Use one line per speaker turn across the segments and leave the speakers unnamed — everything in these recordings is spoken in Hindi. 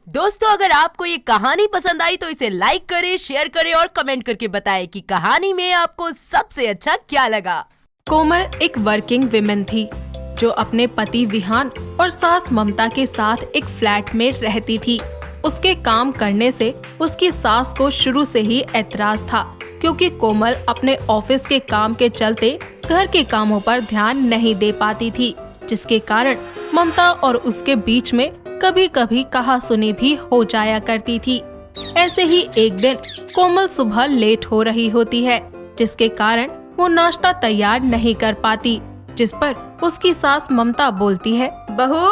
दोस्तों, अगर आपको ये कहानी पसंद आई तो इसे लाइक करें, शेयर करें और कमेंट करके बताएं कि कहानी में आपको सबसे अच्छा क्या लगा।
कोमल एक वर्किंग विमेन थी जो अपने पति विहान और सास ममता के साथ एक फ्लैट में रहती थी। उसके काम करने से उसकी सास को शुरू से ही ऐतराज था, क्योंकि कोमल अपने ऑफिस के काम के चलते घर के कामों पर ध्यान नहीं दे पाती थी, जिसके कारण ममता और उसके बीच में कभी कभी कहासुनी भी हो जाया करती थी। ऐसे ही एक दिन कोमल सुबह लेट हो रही होती है, जिसके कारण वो नाश्ता तैयार नहीं कर पाती, जिस पर उसकी सास ममता बोलती है,
बहू,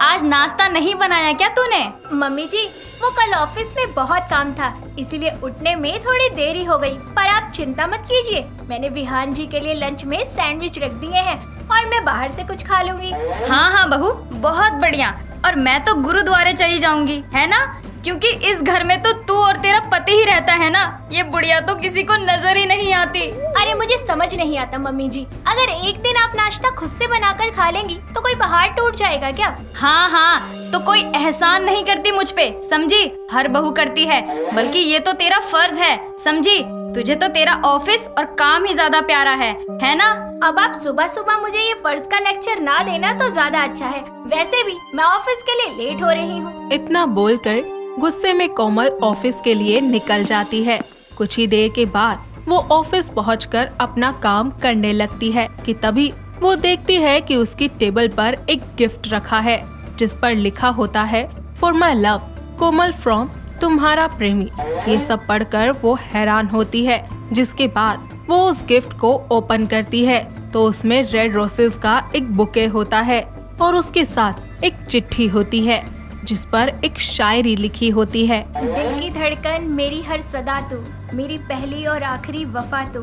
आज नाश्ता नहीं बनाया क्या तूने?
मम्मी जी, वो कल ऑफिस में बहुत काम था, इसीलिए उठने में थोड़ी देरी हो गई। पर आप चिंता मत कीजिए, मैंने विहान जी के लिए लंच में सैंडविच रख दिए हैं और मैं बाहर से कुछ खा लूंगी।
हाँ हाँ बहू, बहुत बढ़िया। और मैं तो गुरुद्वारे चली जाऊंगी, है ना? क्योंकि इस घर में तो तू और तेरा पति ही रहता है ना। ये बुढ़िया तो किसी को नजर ही नहीं आती।
अरे मुझे समझ नहीं आता मम्मी जी, अगर एक दिन आप नाश्ता खुद से बनाकर खा लेंगी तो कोई बाहर टूट जाएगा क्या?
हाँ हाँ, तो कोई एहसान नहीं करती मुझ पे, समझी? हर बहू करती है, बल्कि ये तो तेरा फर्ज है, समझी? तुझे तो तेरा ऑफिस और काम ही ज्यादा प्यारा है ना?
अब आप सुबह सुबह मुझे ये फर्ज का लेक्चर ना देना तो ज्यादा अच्छा है। वैसे भी मैं ऑफिस के लिए लेट हो रही हूँ।
इतना बोलकर गुस्से में कोमल ऑफिस के लिए निकल जाती है। कुछ ही देर के बाद वो ऑफिस पहुंचकर अपना काम करने लगती है कि तभी वो देखती है कि उसकी टेबल पर एक गिफ्ट रखा है, जिस पर लिखा होता है, for my love Komal from तुम्हारा प्रेमी। ये सब पढ़कर वो हैरान होती है, जिसके बाद वो उस गिफ्ट को ओपन करती है तो उसमें रेड रोसेस का एक बुके होता है और उसके साथ एक चिट्ठी होती है, जिस पर एक शायरी लिखी होती है,
दिल की धड़कन मेरी हर सदा तू, मेरी पहली और आखिरी वफा तू,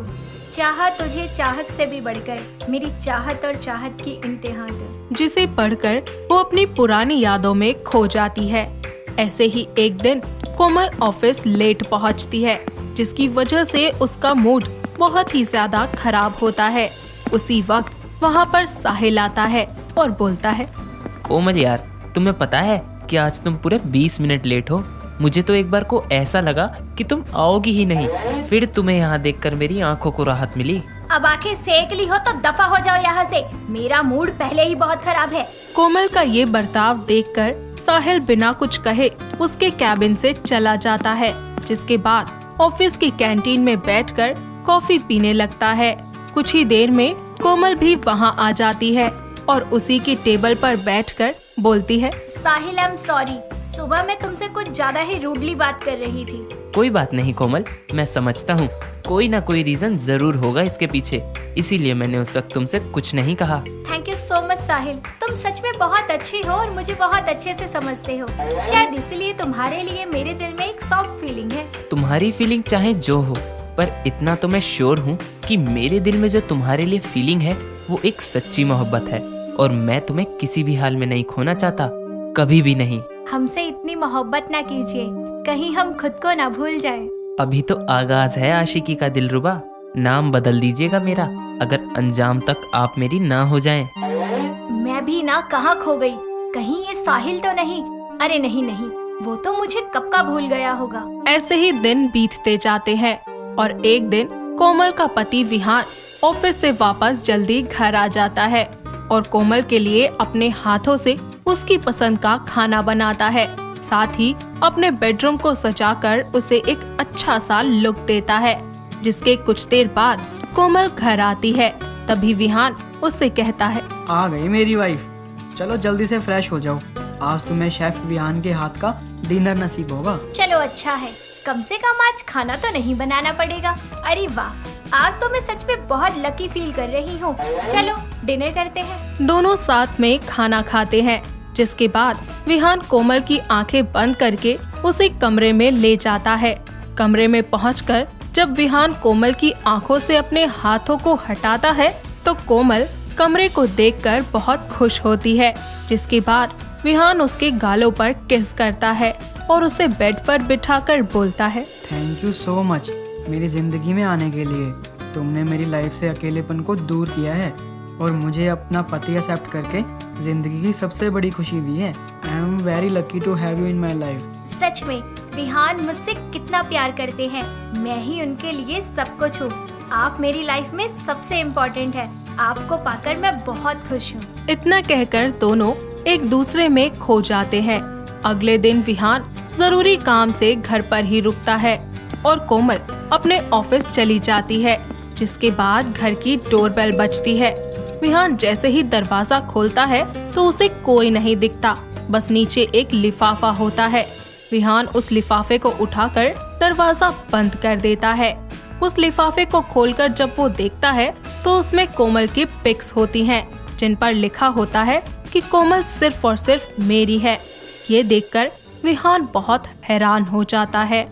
चाहा तुझे चाहत से भी बढ़कर, मेरी चाहत और चाहत की इंतहा तू।
जिसे पढ़कर वो अपनी पुरानी यादों में खो जाती है। ऐसे ही एक दिन कोमल ऑफिस लेट पहुंचती है, जिसकी वजह से उसका मूड बहुत ही ज्यादा खराब होता है। उसी वक्त वहाँ पर साहिल आता है और बोलता है,
कोमल यार, तुम्हें पता है कि आज तुम पूरे 20 मिनट लेट हो। मुझे तो एक बार को ऐसा लगा कि तुम आओगी ही नहीं, फिर तुम्हें यहाँ देखकर मेरी आंखों को राहत मिली।
अब आंखें सेक ली हो तो दफा हो जाओ यहाँ से, मेरा मूड पहले ही बहुत खराब है।
कोमल का ये बर्ताव देखकर साहिल बिना कुछ कहे उसके कैबिन से चला जाता है, जिसके बाद ऑफिस की कैंटीन में बैठकर कॉफी पीने लगता है। कुछ ही देर में कोमल भी वहाँ आ जाती है और उसी की टेबल पर बैठकर बोलती है,
साहिल, आई एम सॉरी, सुबह मैं तुमसे कुछ ज्यादा ही रूडली बात कर रही थी।
कोई बात नहीं कोमल, मैं समझता हूँ कोई ना कोई रीजन जरूर होगा इसके पीछे, इसीलिए मैंने उस वक्त तुमसे कुछ नहीं कहा।
थैंक यू सो मच साहिल, तुम सच में बहुत अच्छे हो और मुझे बहुत अच्छे से समझते हो। शायद इसलिए तुम्हारे लिए मेरे दिल में एक सॉफ्ट फीलिंग है।
तुम्हारी फीलिंग चाहे जो हो, पर इतना तो मैं श्योर हूँ कि मेरे दिल में जो तुम्हारे लिए फीलिंग है वो एक सच्ची मोहब्बत है, और मैं तुम्हें किसी भी हाल में नहीं खोना चाहता, कभी भी नहीं।
हमसे इतनी मोहब्बत ना कीजिए, कहीं हम खुद को ना भूल जाएं।
अभी तो आगाज है आशिकी का दिलरुबा, नाम बदल दीजिएगा मेरा अगर अंजाम तक आप मेरी ना हो जाएं।
मैं भी ना कहाँ खो गई, कहीं ये साहिल तो नहीं? अरे नहीं नहीं, वो तो मुझे कब का भूल गया होगा।
ऐसे ही दिन बीतते जाते हैं और एक दिन कोमल का पति विहान ऑफिस से वापस जल्दी घर आ जाता है और कोमल के लिए अपने हाथों से उसकी पसंद का खाना बनाता है, साथ ही अपने बेडरूम को सजाकर उसे एक अच्छा सा लुक देता है। जिसके कुछ देर बाद कोमल घर आती है, तभी विहान उससे कहता है,
आ गई मेरी वाइफ, चलो जल्दी से फ्रेश हो जाओ, आज तुम्हें शेफ विहान के हाथ का डिनर नसीब होगा।
चलो अच्छा है, कम से कम आज खाना तो नहीं बनाना पड़ेगा। अरे वाह, आज तो मैं सच में बहुत लकी फील कर रही हूँ। चलो डिनर करते हैं।
दोनों साथ में खाना खाते हैं, जिसके बाद विहान कोमल की आंखें बंद करके उसे कमरे में ले जाता है। कमरे में पहुंचकर जब विहान कोमल की आंखों से अपने हाथों को हटाता है तो कोमल कमरे को देखकर बहुत खुश होती है, जिसके बाद विहान उसके गालों पर किस करता है और उसे बेड पर बिठाकर बोलता है,
थैंक यू सो मच मेरी जिंदगी में आने के लिए। तुमने मेरी लाइफ से अकेलेपन को दूर किया है और मुझे अपना पति एक्सेप्ट करके जिंदगी की सबसे बड़ी खुशी दी है। I I am very lucky to have you in my life.
सच में विहान मुझसे कितना प्यार करते हैं। मैं ही उनके लिए सब कुछ हूँ। आप मेरी लाइफ में सबसे इम्पोर्टेंट है। आपको पाकर मैं बहुत खुश हूँ।
इतना कहकर दोनों एक दूसरे में खो जाते हैं। अगले दिन विहान जरूरी काम से घर पर ही रुकता है और कोमल अपने ऑफिस चली जाती है। जिसके बाद घर की डोरबेल बजती है। विहान जैसे ही दरवाजा खोलता है तो उसे कोई नहीं दिखता, बस नीचे एक लिफाफा होता है। विहान उस लिफाफे को उठाकर दरवाजा बंद कर देता है। उस लिफाफे को खोलकर जब वो देखता है तो उसमें कोमल की पिक्स होती हैं, जिन पर लिखा होता है कि कोमल सिर्फ और सिर्फ मेरी है। ये देखकर विहान बहुत हैरान हो जाता है।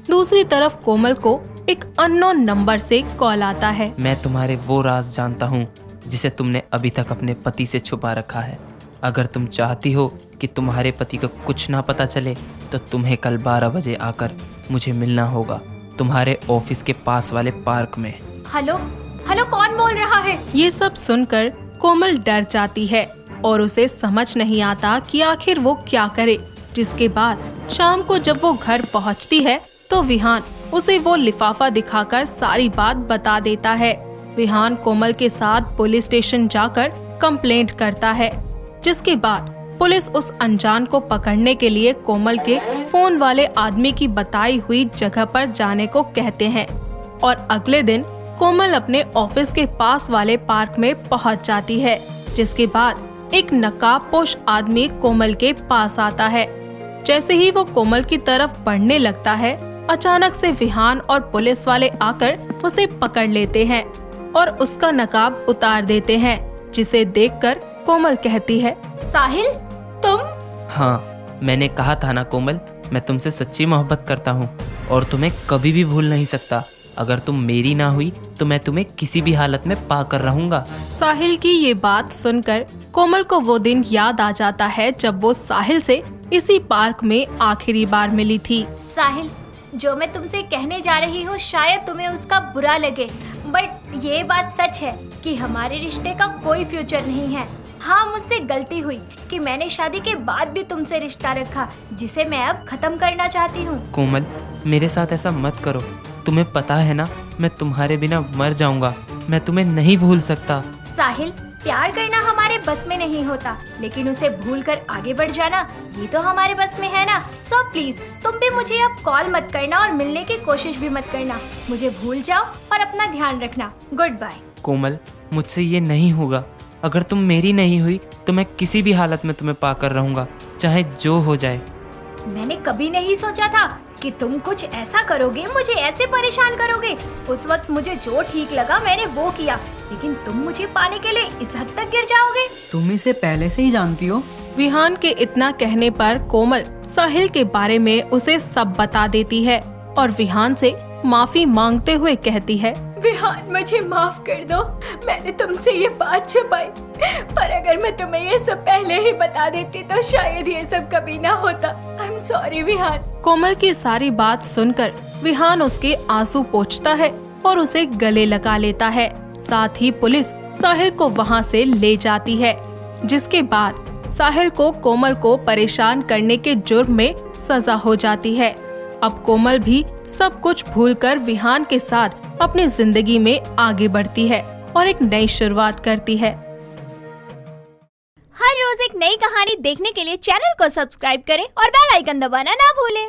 दूसरी तरफ कोमल को एक अननोन नंबर से कॉल आता है।
मैं तुम्हारे वो राज जानता हूँ जिसे तुमने अभी तक अपने पति से छुपा रखा है। अगर तुम चाहती हो कि तुम्हारे पति को कुछ ना पता चले तो तुम्हें कल 12 बजे आकर मुझे मिलना होगा, तुम्हारे ऑफिस के पास वाले पार्क में।
हेलो हेलो, कौन बोल रहा है?
ये सब सुनकर कोमल डर जाती है और उसे समझ नहीं आता कि आखिर वो क्या करे। जिसके बाद शाम को जब वो घर पहुंचती है तो विहान उसे वो लिफाफा दिखाकर सारी बात बता देता है। विहान कोमल के साथ पुलिस स्टेशन जाकर कंप्लेंट करता है। जिसके बाद पुलिस उस अनजान को पकड़ने के लिए कोमल के फोन वाले आदमी की बताई हुई जगह पर जाने को कहते हैं और अगले दिन कोमल अपने ऑफिस के पास वाले पार्क में पहुंच जाती है। जिसके बाद एक नकाबपोश आदमी कोमल के पास आता है। जैसे ही वो कोमल की तरफ बढ़ने लगता है, अचानक से विहान और पुलिस वाले आकर उसे पकड़ लेते हैं और उसका नकाब उतार देते हैं। जिसे देखकर कोमल कहती है,
साहिल तुम?
हाँ, मैंने कहा था ना कोमल, मैं तुमसे सच्ची मोहब्बत करता हूँ और तुम्हें कभी भी भूल नहीं सकता। अगर तुम मेरी ना हुई तो मैं तुम्हें किसी भी हालत में पाकर रहूंगा।
साहिल की ये बात सुनकर कोमल को वो दिन याद आ जाता है जब वो साहिल से इसी पार्क में आखिरी बार मिली थी।
साहिल, जो मैं तुमसे कहने जा रही हूँ शायद तुम्हें उसका बुरा लगे, बट ये बात सच है कि हमारे रिश्ते का कोई फ्यूचर नहीं है। हाँ, मुझसे गलती हुई कि मैंने शादी के बाद भी तुमसे रिश्ता रखा, जिसे मैं अब खत्म करना चाहती हूँ।
कोमल, मेरे साथ ऐसा मत करो। तुम्हें पता है ना, मैं तुम्हारे बिना मर जाऊंगा। मैं तुम्हें नहीं भूल सकता।
साहिल, प्यार करना हमारे बस में नहीं होता, लेकिन उसे भूलकर आगे बढ़ जाना ये तो हमारे बस में है ना। सो प्लीज तुम भी मुझे अब कॉल मत करना और मिलने की कोशिश भी मत करना। मुझे भूल जाओ और अपना ध्यान रखना। Good bye.
कोमल, मुझसे ये नहीं होगा। अगर तुम मेरी नहीं हुई तो मैं किसी भी हालत में तुम्हें पाकर रहूंगा, चाहे जो हो जाए।
मैंने कभी नहीं सोचा था कि तुम कुछ ऐसा करोगे, मुझे ऐसे परेशान करोगे। उस वक्त मुझे जो ठीक लगा मैंने वो किया, लेकिन तुम मुझे पाने के लिए इस हद तक गिर जाओगे।
तुम इसे पहले से ही जानती हो।
विहान के इतना कहने पर कोमल साहिल के बारे में उसे सब बता देती है और विहान से माफी मांगते हुए कहती है,
विहान, मुझे माफ कर दो। मैंने तुमसे ये बात छुपाई, पर अगर मैं तुम्हें ये सब पहले ही बता देती तो शायद ये सब कभी ना होता। I am sorry Vihaan.
Komal की सारी बात सुनकर विहान उसके आंसू पोंछता है और उसे गले लगा लेता है। साथ ही पुलिस साहिल को वहां से ले जाती है। जिसके बाद साहिल को कोमल को परेशान करने के जुर्म में सजा हो जाती है। अब कोमल भी सब कुछ भूलकर विहान के साथ अपनी जिंदगी में आगे बढ़ती है और एक नई शुरुआत करती है।
हर रोज एक नई कहानी देखने के लिए चैनल को सब्सक्राइब करें और बेल आइकन दबाना ना भूलें।